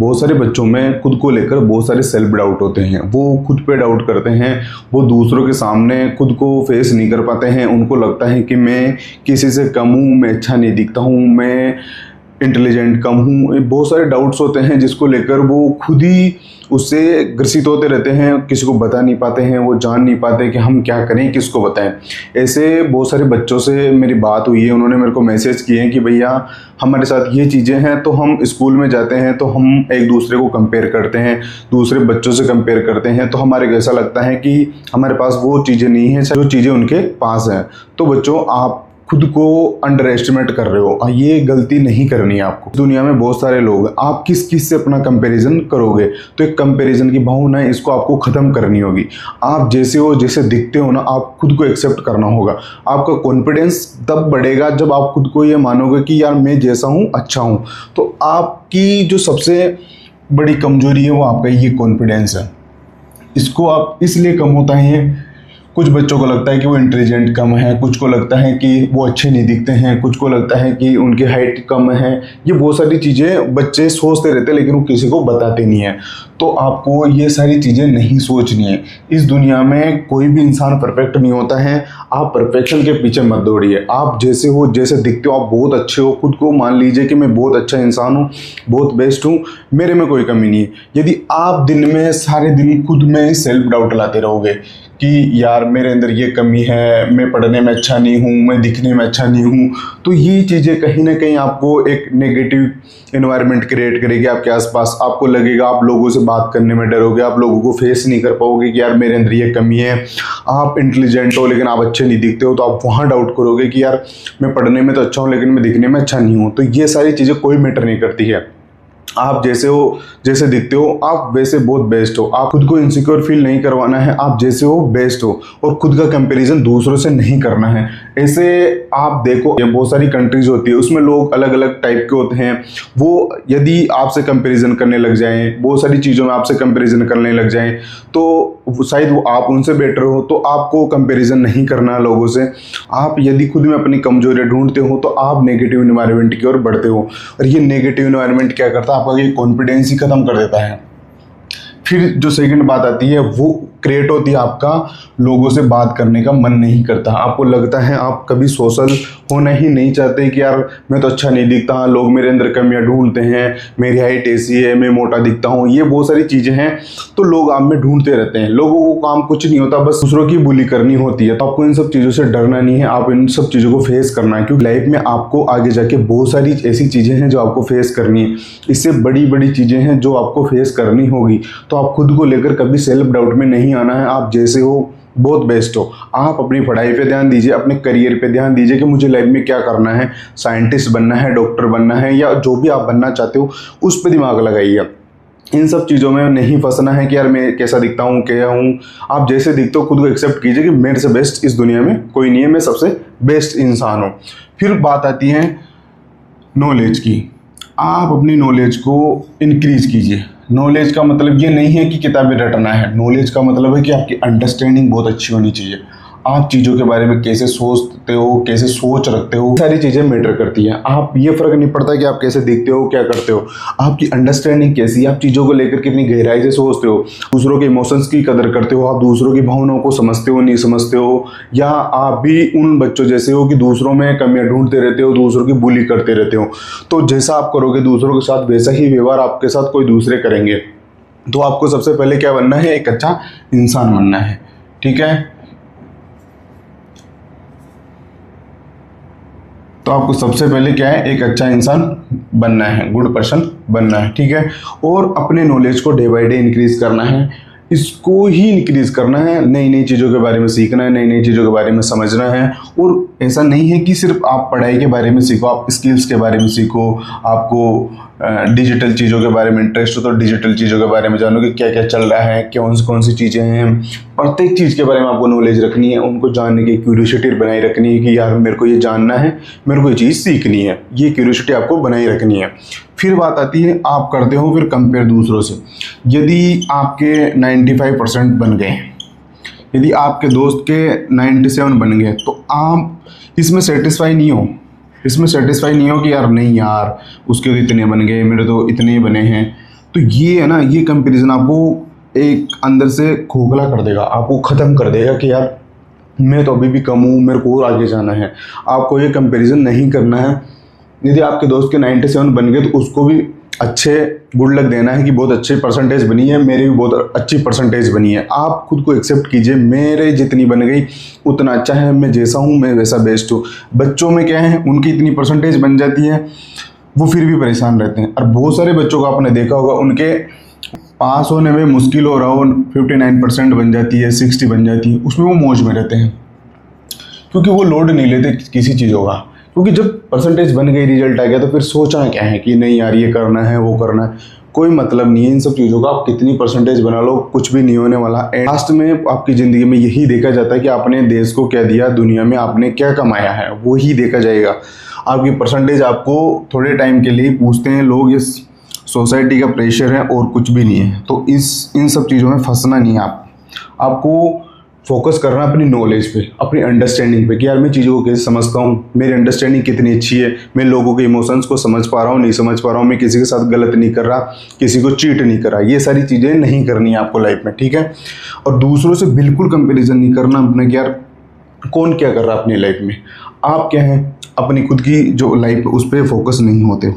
बहुत सारे बच्चों में खुद को लेकर बहुत सारे सेल्फ डाउट होते हैं। वो खुद पे डाउट करते हैं, वो दूसरों के सामने खुद को फेस नहीं कर पाते हैं। उनको लगता है कि मैं किसी से कम हूँ, मैं अच्छा नहीं दिखता हूँ, मैं इंटेलिजेंट कम हूँ। बहुत सारे डाउट्स होते हैं जिसको लेकर वो खुद ही उससे ग्रसित होते रहते हैं, किसी को बता नहीं पाते हैं, वो जान नहीं पाते कि हम क्या करें, किसको बताएं। ऐसे बहुत सारे बच्चों से मेरी बात हुई है, उन्होंने मेरे को मैसेज किए हैं कि भैया हमारे साथ ये चीज़ें हैं। तो हम स्कूल में जाते हैं तो हम एक दूसरे को कंपेयर करते हैं, दूसरे बच्चों से कंपेयर करते हैं, तो हमारे को ऐसा लगता है कि हमारे पास वो चीज़ें नहीं हैं जो चीज़ें उनके पास हैं। तो बच्चों, आप खुद को अंडर एस्टिमेट कर रहे हो, ये गलती नहीं करनी है आपको। दुनिया में बहुत सारे लोग हैं, आप किस किस से अपना कंपैरिजन करोगे? तो एक कंपैरिजन की भावना है, इसको आपको ख़त्म करनी होगी। आप जैसे हो, जैसे दिखते हो ना, आप खुद को एक्सेप्ट करना होगा। आपका कॉन्फिडेंस तब बढ़ेगा जब आप खुद को ये मानोगे कि यार मैं जैसा हूँ अच्छा हूँ। तो आपकी जो सबसे बड़ी कमजोरी है वो आपका ये कॉन्फिडेंस है। इसको आप इसलिए कम होता है, कुछ बच्चों को लगता है कि वो इंटेलिजेंट कम है, कुछ को लगता है कि वो अच्छे नहीं दिखते हैं, कुछ को लगता है कि उनकी हाइट कम है। ये बहुत सारी चीज़ें बच्चे सोचते रहते हैं, लेकिन वो किसी को बताते नहीं है। तो आपको ये सारी चीज़ें नहीं सोचनी है। इस दुनिया में कोई भी इंसान परफेक्ट नहीं होता है। आप परफेक्शन के पीछे मत दौड़िए। आप जैसे हो, जैसे दिखते हो, आप बहुत अच्छे हो। खुद को मान लीजिए कि मैं बहुत अच्छा इंसान हूँ, बहुत बेस्ट हूँ, मेरे में कोई कमी नहीं है। यदि आप दिन में सारे दिन खुद में सेल्फ डाउट लाते रहोगे कि यार मेरे अंदर ये कमी है, मैं पढ़ने में अच्छा नहीं हूँ, मैं दिखने में अच्छा नहीं हूँ, तो ये चीज़ें कहीं ना कहीं आपको एक नेगेटिव एनवायरनमेंट क्रिएट करेगी आपके आसपास। आपको लगेगा, आप लोगों से बात करने में डरोगे, आप लोगों को फेस नहीं कर पाओगे कि यार मेरे अंदर ये कमी है। आप इंटेलिजेंट हो लेकिन आप अच्छे नहीं दिखते हो, तो आप वहाँ डाउट करोगे कि यार मैं पढ़ने में तो अच्छा हूँ लेकिन मैं दिखने में अच्छा नहीं हूँ। तो ये सारी चीज़ें कोई मैटर नहीं करती है। आप जैसे हो, जैसे दिखते हो, आप वैसे बहुत बेस्ट हो। आप खुद को इनसिक्योर फील नहीं करवाना है, आप जैसे हो बेस्ट हो। और खुद का कंपैरिजन दूसरों से नहीं करना है। ऐसे आप देखो, ये बहुत सारी कंट्रीज होती है, उसमें लोग अलग अलग टाइप के होते हैं। वो यदि आपसे कंपैरिजन करने लग जाएं, बहुत सारी चीज़ों में आपसे कंपैरिजन करने लग जाएं, तो शायद वो आप उनसे बेटर हो। तो आपको कंपैरिजन नहीं करना लोगों से। आप यदि खुद में अपनी कमजोरियां ढूंढते हो तो आप नेगेटिव एनवायरनमेंट की ओर बढ़ते हो। और ये नेगेटिव एनवायरनमेंट क्या करता है, आपका ये कॉन्फिडेंस ही खत्म कर देता है। फिर जो सेकंड बात आती है वो क्रिएट होती है, आपका लोगों से बात करने का मन नहीं करता। आपको लगता है आप कभी सोशल होना ही नहीं चाहते कि यार मैं तो अच्छा नहीं दिखता, लोग मेरे अंदर कमियां ढूंढते हैं, मेरी हाइट ऐसी है, मैं मोटा दिखता हूँ, ये बहुत सारी चीज़ें हैं। तो लोग आप में ढूंढते रहते हैं। लोगों को काम कुछ नहीं होता, बस दूसरों की बुली करनी होती है। तो आपको इन सब चीज़ों से डरना नहीं है, आप इन सब चीज़ों को फेस करना है, क्योंकि लाइफ में आपको आगे जाके बहुत सारी ऐसी चीज़ें हैं जो आपको फेस करनी है। इससे बड़ी बड़ी चीज़ें हैं जो आपको फेस करनी होगी। तो आप खुद को लेकर कभी सेल्फ डाउट में नहीं आना है। आप जैसे हो बहुत बेस्ट हो। आप अपनी पढ़ाई पे ध्यान दीजिए, अपने करियर पे ध्यान दीजिए कि मुझे लाइफ में क्या करना है, साइंटिस्ट बनना है, डॉक्टर बनना है, या जो भी आप बनना चाहते हो उस पर दिमाग लगाइए। इन सब चीज़ों में नहीं फंसना है कि यार मैं कैसा दिखता हूँ, क्या हूँ। आप जैसे दिखते हो खुद को एक्सेप्ट कीजिए कि मेरे से बेस्ट इस दुनिया में कोई नहीं है, मैं सबसे बेस्ट इंसान हूँ। फिर बात आती है नॉलेज की। आप अपनी नॉलेज को इंक्रीज कीजिए। नॉलेज का मतलब ये नहीं है कि किताबें रटना है। नॉलेज का मतलब है कि आपकी अंडरस्टैंडिंग बहुत अच्छी होनी चाहिए। आप चीज़ों के बारे में कैसे सोचते हो, कैसे सोच रखते हो, सारी चीज़ें मैटर करती हैं। आप ये फ़र्क नहीं पड़ता कि आप कैसे दिखते हो, क्या करते हो। आपकी अंडरस्टैंडिंग कैसी है, आप चीज़ों को लेकर कितनी गहराई से सोचते हो, दूसरों के इमोशंस की कदर करते हो, आप दूसरों की भावनाओं को समझते हो, नहीं समझते हो, या आप भी उन बच्चों जैसे हो कि दूसरों में कमियां ढूंढते रहते हो, दूसरों की बुली करते रहते हो। तो जैसा आप करोगे दूसरों के साथ, वैसा ही व्यवहार आपके साथ कोई दूसरे करेंगे। तो आपको सबसे पहले क्या बनना है, एक अच्छा इंसान बनना है। ठीक है, तो आपको सबसे पहले क्या है, एक अच्छा इंसान बनना है, गुड पर्सन बनना है। ठीक है, और अपने नॉलेज को डे बाय डे इंक्रीज करना है। इसको ही इंक्रीज करना है, नई नई चीज़ों के बारे में सीखना है, नई नई चीज़ों के बारे में समझना है। और ऐसा नहीं है कि सिर्फ आप पढ़ाई के बारे में सीखो, आप स्किल्स के बारे में सीखो। आपको डिजिटल चीज़ों के बारे में इंटरेस्ट हो तो डिजिटल चीज़ों के बारे में जानो कि क्या क्या चल रहा है, कौन सी चीज़ें हैं। प्रत्येक चीज़ के बारे में आपको नॉलेज रखनी है, उनको जानने की क्यूरियोसिटी बनाई रखनी है कि यार मेरे को ये जानना है, मेरे को ये चीज़ सीखनी है। ये क्यूरियोसिटी आपको बनाई रखनी है। फिर बात आती है, आप करते हो फिर कंपेयर दूसरों से। यदि आपके 95% बन गए, यदि आपके दोस्त के 97 बन गए, तो आप इसमें सेटिस्फाई नहीं हो। इसमें सेटिस्फाई नहीं हो कि यार नहीं यार उसके तो इतने बन गए, मेरे तो इतने ही बने हैं। तो ये है ना, ये कंपैरिजन आपको एक अंदर से खोखला कर देगा, आपको ख़त्म कर देगा कि यार मैं तो अभी भी कम हूँ, मेरे को और आगे जाना है। आपको ये कंपैरिजन नहीं करना है। यदि आपके दोस्त के 97 बन गए तो उसको भी अच्छे गुड लक देना है कि बहुत अच्छे परसेंटेज बनी है, मेरी भी बहुत अच्छी परसेंटेज बनी है। आप खुद को एक्सेप्ट कीजिए, मेरे जितनी बन गई उतना अच्छा है, मैं जैसा हूँ मैं वैसा बेस्ट हूँ। बच्चों में क्या है, उनकी इतनी परसेंटेज बन जाती है, वो फिर भी परेशान रहते हैं। और बहुत सारे बच्चों को आपने देखा होगा, उनके पास होने में मुश्किल हो रहा हो, 59% बन जाती है, 60 बन जाती है, उसमें वो मौज में रहते हैं, क्योंकि वो लोड नहीं लेते किसी चीज़ों का। क्योंकि जब परसेंटेज बन गई, रिजल्ट आ गया, तो फिर सोचना क्या है कि नहीं यार ये करना है वो करना है, कोई मतलब नहीं है इन सब चीज़ों का। आप कितनी परसेंटेज बना लो, कुछ भी नहीं होने वाला। लास्ट में आपकी ज़िंदगी में यही देखा जाता है कि आपने देश को क्या दिया, दुनिया में आपने क्या कमाया है, वो ही देखा जाएगा। आपकी परसेंटेज आपको थोड़े टाइम के लिए पूछते हैं लोग, ये सोसाइटी का प्रेशर है और कुछ भी नहीं है। तो इन सब चीज़ों में फंसना नहीं है। आपको फोकस करना अपनी नॉलेज पे, अपनी अंडरस्टैंडिंग पे कि यार मैं चीज़ों को कैसे समझता हूँ, मेरी अंडरस्टैंडिंग कितनी अच्छी है, मैं लोगों के इमोशंस को समझ पा रहा हूँ नहीं समझ पा रहा हूँ, मैं किसी के साथ गलत नहीं कर रहा, किसी को चीट नहीं कर रहा। ये सारी चीज़ें नहीं करनी है आपको लाइफ में, ठीक है। और दूसरों से बिल्कुल कंपेरिजन नहीं करना अपना कि यार कौन क्या कर रहा है अपनी लाइफ में, आप क्या हैं, अपनी खुद की जो लाइफ है उस पर फोकस नहीं होते हो।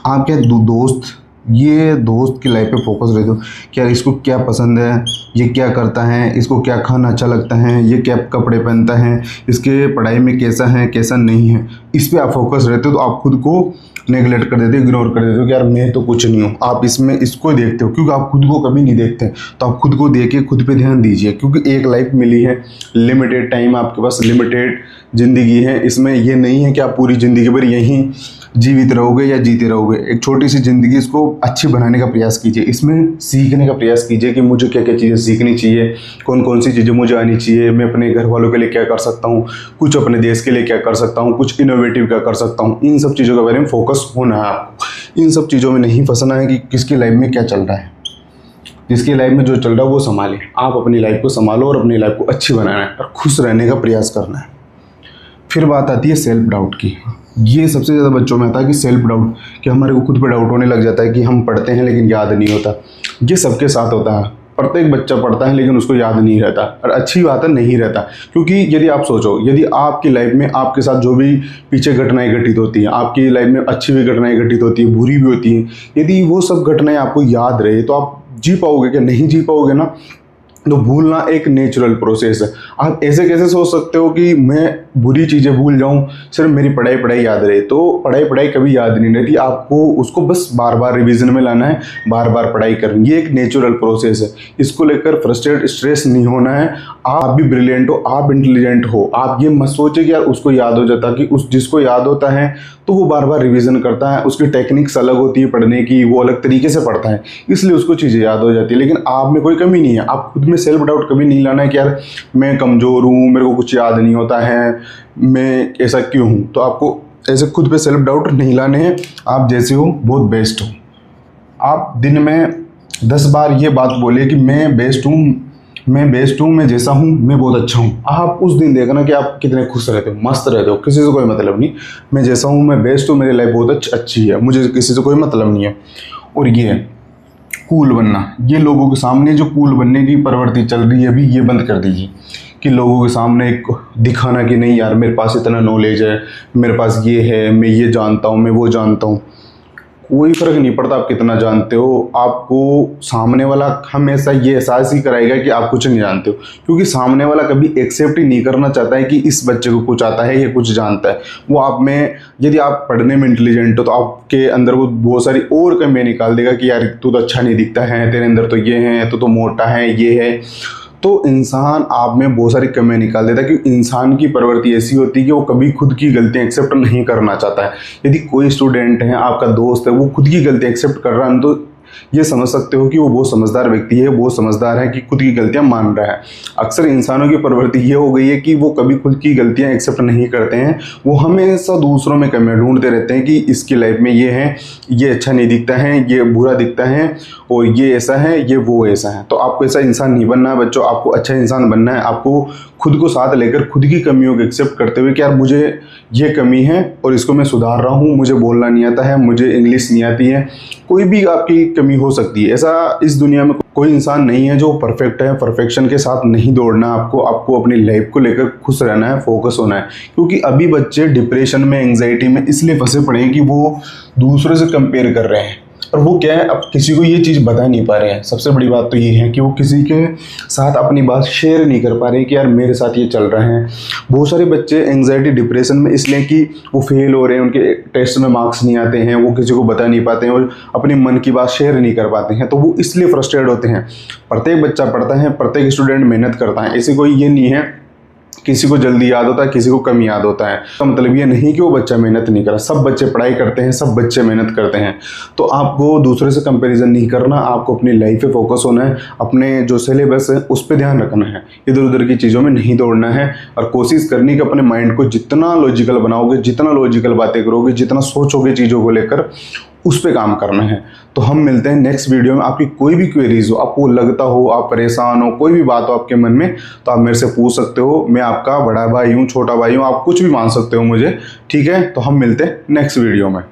आप क्या दोस्त, ये दोस्त की लाइफ पे फोकस रहते हो कि यार इसको क्या पसंद है, ये क्या करता है, इसको क्या खाना अच्छा लगता है, ये क्या कपड़े पहनता है, इसके पढ़ाई में कैसा है कैसा नहीं है, इस पे आप फोकस रहते हो। तो आप खुद को नेगलेक्ट कर देते हो, इग्नोर कर देते हो कि यार मैं तो कुछ नहीं हूँ। आप इसमें इसको देखते हो क्योंकि आप खुद को कभी नहीं देखते। तो आप खुद को देख के खुद पे ध्यान दीजिए, क्योंकि एक लाइफ मिली है, लिमिटेड टाइम आपके पास, लिमिटेड ज़िंदगी है। इसमें ये नहीं है कि आप पूरी ज़िंदगी भर यहीं जीवित रहोगे या जीते रहोगे। एक छोटी सी ज़िंदगी, इसको अच्छी बनाने का प्रयास कीजिए, इसमें सीखने का प्रयास कीजिए कि मुझे क्या क्या चीज़ें सीखनी चाहिए, कौन कौन सी चीज़ें मुझे आनी चाहिए, मैं अपने घर वालों के लिए क्या कर सकता हूँ, कुछ अपने देश के लिए क्या कर सकता हूँ, कुछ इनोवेटिव क्या कर सकता हूँ। इन सब चीज़ों के बारे में फोकस होना है आपको। इन सब चीज़ों में नहीं फंसना है कि किसकी लाइफ में क्या चल रहा है। जिसकी लाइफ में जो चल रहा है वो संभालें। आप अपनी लाइफ को संभालो और अपनी लाइफ को अच्छी बनाना है और खुश रहने का प्रयास करना है। फिर बात आती है सेल्फ डाउट की। ये सबसे ज़्यादा बच्चों में आता है कि सेल्फ डाउट, कि हमारे को खुद पे डाउट होने लग जाता है कि हम पढ़ते हैं लेकिन याद नहीं होता। ये सबके साथ होता है, प्रत्येक बच्चा पढ़ता है लेकिन उसको याद नहीं रहता। और अच्छी बात है, नहीं रहता, क्योंकि यदि आप सोचो, यदि आपकी लाइफ में आपके साथ जो भी पीछे घटनाएं घटित होती हैं, आपकी लाइफ में अच्छी भी घटनाएं घटित होती हैं, बुरी भी होती हैं, यदि वो सब घटनाएं आपको याद रहे तो आप जी पाओगे क्या? नहीं जी पाओगे ना। तो भूलना एक नेचुरल प्रोसेस है। आप ऐसे कैसे सोच सकते हो कि मैं बुरी चीज़ें भूल जाऊं, सिर्फ मेरी पढ़ाई याद रहे? तो पढ़ाई कभी याद नहीं रहती, आपको उसको बस बार बार रिवीजन में लाना है, बार बार पढ़ाई करनी। ये एक नेचुरल प्रोसेस है, इसको लेकर फ्रस्ट्रेट स्ट्रेस नहीं होना है। आप भी ब्रिलियंट हो, आप इंटेलिजेंट हो, आप ये मत सोचे कि यार उसको याद हो जाता, कि उस जिसको याद होता है तो वो बार बार रिवीजन करता है, उसकी टेक्निक्स अलग होती है पढ़ने की, वो अलग तरीके से पढ़ता है, इसलिए उसको चीज़ें याद हो जाती है। लेकिन आप में कोई कमी नहीं है। आप खुद में सेल्फ डाउट कभी नहीं लाना है कि यार मैं कमज़ोर हूँ, मेरे को कुछ याद नहीं होता है, मैं ऐसा क्यों हूँ। तो आपको ऐसे खुद पे सेल्फ डाउट नहीं लाने हैं। आप जैसे हो बहुत बेस्ट हो। आप दिन में 10 बार ये बात बोलिए कि मैं बेस्ट हूँ, मैं बेस्ट हूँ, मैं जैसा हूँ मैं बहुत अच्छा हूँ। आप उस दिन देखना कि आप कितने खुश रहते हो, मस्त रहते हो, किसी से कोई मतलब नहीं। मैं जैसा हूँ, मैं बेस्ट हूँ, मेरी लाइफ बहुत अच्छी है, मुझे किसी से कोई मतलब नहीं है। और ये है कूल बनना। ये लोगों के सामने जो कूल बनने की प्रवृत्ति चल रही है अभी, ये बंद कर दीजिए कि लोगों के सामने एक दिखाना कि नहीं यार मेरे पास इतना नॉलेज है, मेरे पास ये है, मैं ये जानता हूँ, मैं वो जानता हूँ। कोई फ़र्क नहीं पड़ता आप कितना जानते हो, आपको सामने वाला हमेशा ये एहसास ही कराएगा कि आप कुछ नहीं जानते हो, क्योंकि सामने वाला कभी एक्सेप्ट ही नहीं करना चाहता है कि इस बच्चे को कुछ आता है, ये कुछ जानता है। वो आप में, यदि आप पढ़ने में इंटेलिजेंट हो तो आपके अंदर वो बहुत सारी और कमियाँ निकाल देगा कि यार तू तो अच्छा नहीं दिखता है, तेरे अंदर तो ये है, तू तो मोटा है, ये है। तो इंसान आप में बहुत सारी कमियां निकाल देता है, क्योंकि इंसान की प्रवृत्ति ऐसी होती है कि वो कभी खुद की गलतियां एक्सेप्ट नहीं करना चाहता है। यदि कोई स्टूडेंट है, आपका दोस्त है, वो खुद की गलतियां एक्सेप्ट कर रहा है, तो ये समझ सकते हो कि वो बहुत समझदार व्यक्ति है, बहुत समझदार है कि खुद की गलतियां मान रहा है। अक्सर इंसानों की प्रवृत्ति ये हो गई है कि वो कभी खुद की गलतियां एक्सेप्ट नहीं करते हैं, वो हमेशा दूसरों में कमियां ढूंढते रहते हैं कि इसकी लाइफ में ये है, ये अच्छा नहीं दिखता है, ये बुरा दिखता है, और ये ऐसा है, ये वो ऐसा है। तो आपको ऐसा इंसान नहीं बनना है बच्चों, आपको अच्छा इंसान बनना है। आपको खुद को साथ लेकर खुद की कमियों को एक्सेप्ट करते हुए कि यार मुझे ये कमी है और इसको मैं सुधार रहा हूँ, मुझे बोलना नहीं आता है, मुझे इंग्लिश नहीं आती है, कोई भी आपकी कमी हो सकती है। ऐसा इस दुनिया में कोई इंसान नहीं है जो परफेक्ट है। परफेक्शन के साथ नहीं दौड़ना आपको अपनी लाइफ को लेकर खुश रहना है, फोकस होना है। क्योंकि अभी बच्चे डिप्रेशन में, एंग्जाइटी में इसलिए फंसे पड़े हैं कि वो दूसरों से कंपेयर कर रहे हैं और वो क्या है, अब किसी को ये चीज़ बता नहीं पा रहे हैं। सबसे बड़ी बात तो ये है कि वो किसी के साथ अपनी बात शेयर नहीं कर पा रहे कि यार मेरे साथ ये चल रहा है। बहुत सारे बच्चे एंग्जाइटी डिप्रेशन में इसलिए कि वो फेल हो रहे हैं, उनके टेस्ट में मार्क्स नहीं आते हैं, वो किसी को बता नहीं पाते हैं और अपने मन की बात शेयर नहीं कर पाते हैं, तो वो इसलिए फ्रस्ट्रेट होते हैं। प्रत्येक बच्चा पढ़ता है, प्रत्येक स्टूडेंट मेहनत करता है, ऐसे कोई ये नहीं है किसी को जल्दी याद होता है, किसी को कम याद होता है। तो मतलब ये नहीं कि वो बच्चा मेहनत नहीं कर रहा, सब बच्चे पढ़ाई करते हैं, सब बच्चे मेहनत करते हैं। तो आपको दूसरे से कंपैरिजन नहीं करना, आपको अपनी लाइफ पे फोकस होना है, अपने जो सिलेबस है उस पर ध्यान रखना है, इधर उधर की चीज़ों में नहीं दौड़ना है। और कोशिश करनी कि अपने माइंड को जितना लॉजिकल बनाओगे, जितना लॉजिकल बातें करोगे, जितना सोचोगे चीज़ों को लेकर, उस पे काम करना है। तो हम मिलते हैं नेक्स्ट वीडियो में। आपकी कोई भी क्वेरीज हो, आपको लगता हो आप परेशान हो, कोई भी बात हो आपके मन में, तो आप मेरे से पूछ सकते हो। मैं आपका बड़ा भाई हूँ, छोटा भाई हूँ, आप कुछ भी मान सकते हो मुझे, ठीक है। तो हम मिलते हैं नेक्स्ट वीडियो में।